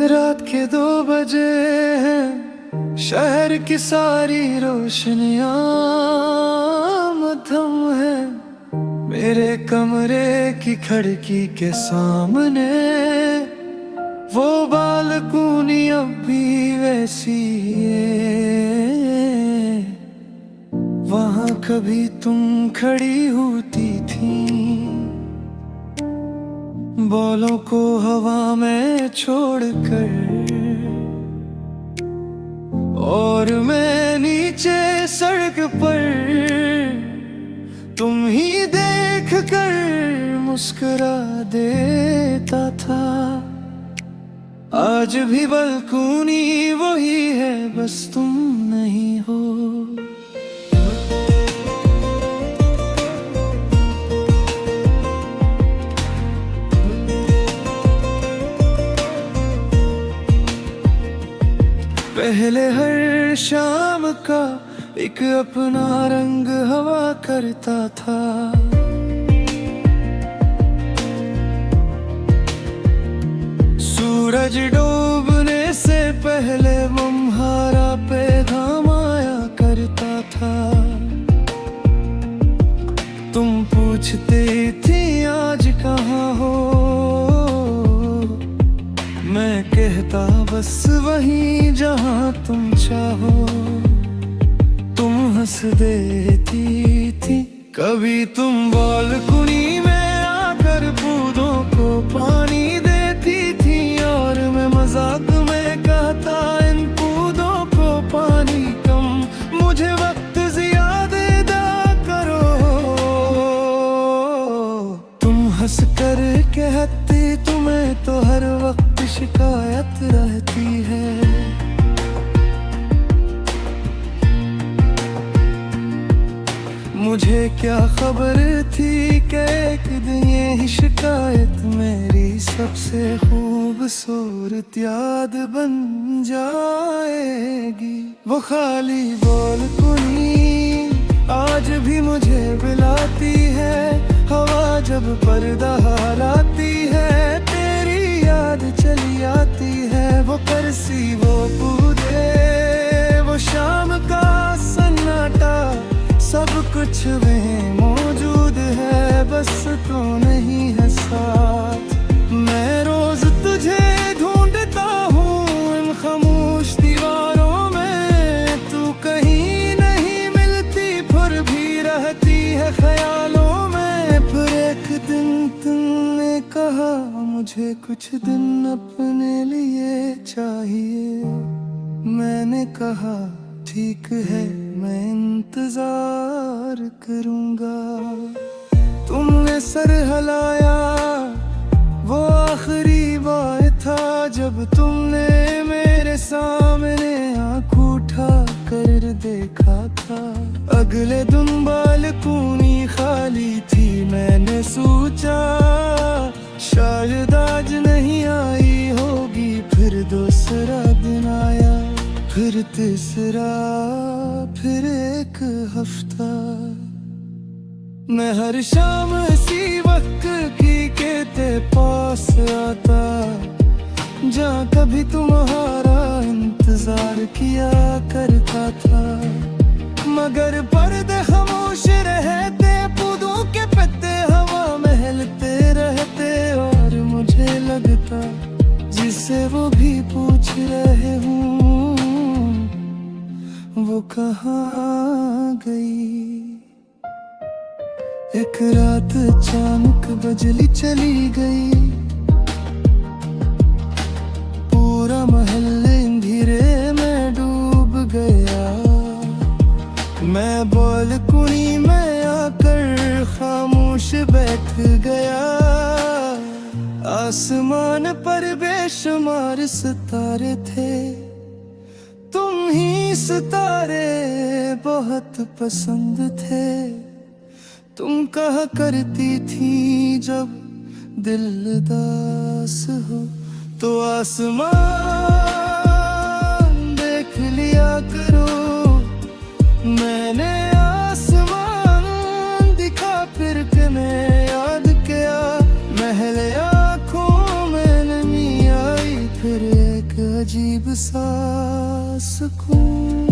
रात के 2 बजे हैं, शहर की सारी रोशनियां मद्धम है। मेरे कमरे की खिड़की के सामने वो बालकनी अब भी वैसी है। वहां कभी तुम खड़ी होती थी, बालों को हवा में छोड़कर, और मैं नीचे सड़क पर तुम ही देख कर मुस्कुरा देता था। आज भी बालकनी वही है, बस तुम नहीं हो। पहले हर शाम का एक अपना रंग हवा करता था। सूरज डूबने से पहले मम्हारा पैगाम आया करता था। तुम पूछते थी आज कहाँ हो, मैं कहता बस वहीं जहाँ तुम चाहो। तुम हंस देती थी, कभी तुम बालकनी में आकर पौधों को पानी देती थी, और मैं मजाक में कहता इन पौधों को पानी कम, मुझे वक्त ज्यादा दा करो। तुम हंस कर कहती तुम्हें तो हर वक्त शिकायत रहती है। मुझे क्या खबर थी कि एक दिन ये ही शिकायत मेरी सबसे खूबसूरत याद बन जाएगी। वो खाली बालकनी आज भी मुझे बुलाती है, हवा जब पर्दा हलाती है, याद चली आती है। वो करसी, वो पौधे, वो शाम का सन्नाटा, सब कुछ वहीं मौजूद है, बस तो नहीं है साथ। मैं रोज तुझे ढूंढता हूँ इन खामोश दीवारों में, तू कहीं नहीं मिलती फिर भी रहती है ख्यालों में। फिर एक दिन तुमने कहा मुझे कुछ दिन अपने लिए चाहिए। मैंने कहा ठीक है, मैं इंतजार करूंगा। तुमने सर हिलाया, वो आखिरी बार था जब तुमने मेरे सामने आँख उठा कर देखा था। अगले दिन बालकनी खाली थी, मैंने सोचा शायद आज नहीं आई होगी। फिर दूसरा दिन आया, फिर तीसरा, फिर एक हफ्ता। मैं हर शाम इसी वक्त की के पास आता, जहाँ कभी तुम्हारा इंतजार किया करता था। मगर पर्दे खामोश रहते, पौधों के पत्ते हवा में हिलते रहते, और मुझे लगता जिसे वो भी पूछ रहे हूँ वो कहाँ गई। एक रात अचानक बिजली चली गई, पूरा महल्ले अंधेरे में डूब गया। मैं बालकनी में आकर खामोश बैठ गया। आसमान पर बेशुमार सितारे थे, तुम ही सितारे बहुत पसंद थे। तुम कहा करती थी जब दिल उदास हो, तो आसमान देख लिया करो। मैंने आसमान दिखा फिर के मैं याद किया, महले आँखों में नमी आई, फिर एक अजीब सा सुकून।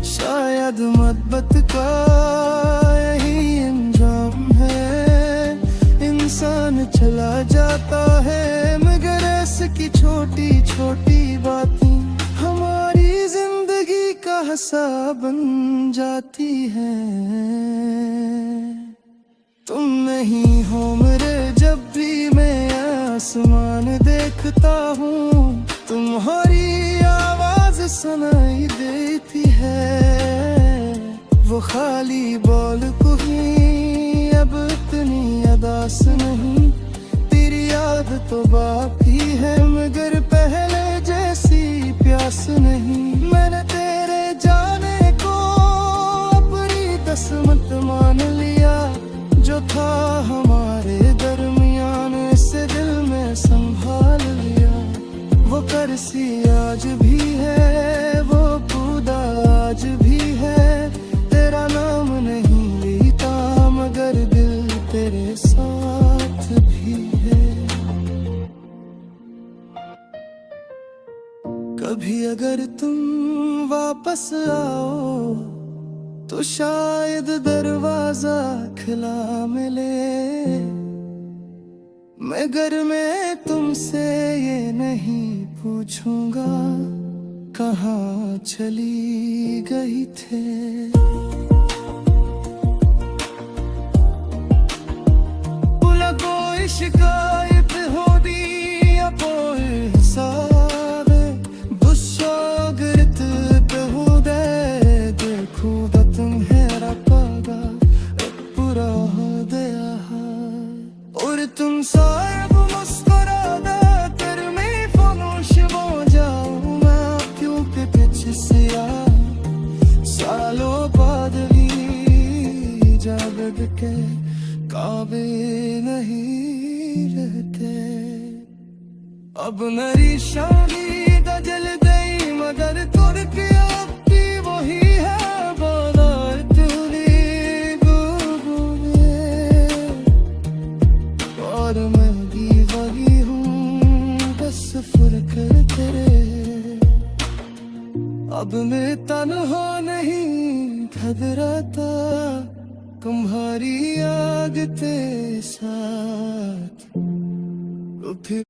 शायद मोहब्बत का यही अंजाम है, इंसान चला जाता है मगर इसकी छोटी छोटी बातें हमारी जिंदगी का हिस्सा बन जाती है। तुम नहीं हो मेरे जब भी मैं आसमान देखता हूँ, तुम्हारी आवाज सुनाई देती है। वो खाली बोल कोई अब इतनी अदास नहीं, तेरी याद तो बाकी है मगर पहले जैसी प्यास नहीं। मैंने तेरे जाने को अपनी किस्मत मान लिया, जो था हमारे दरमियान से दिल में संभाल लिया। वो करसी आज भी है, वो खुदा आज भी है, तेरा नाम नहीं लेता मगर दिल तेरे साथ भी है। कभी अगर तुम वापस आओ तो शायद दरवाजा खुला मिले, मगर मैं तुमसे ये नहीं पूछूंगा कहाँ चली गई थे। बोला कोई शिकायत हो दी या कोई हिसाब, बुशागिर्द पे हो दे देखो दा तुम्हारा पागा पूरा हो गया और तुम साहब मुस्कुरा दे तेरे में फानुश हो जाऊं मैं क्यों के पीछे से सालों बाद भी जब के काबे नहीं रहते। अब मेरी शादी दा जल गई मगर तुर के आपकी वही है बाला तुरी गुबुरे, और मैं भी वही हूँ बस फर्क तेरे। अब मैं तन्हा नहीं घबराता तुम्हारी याद के साथ।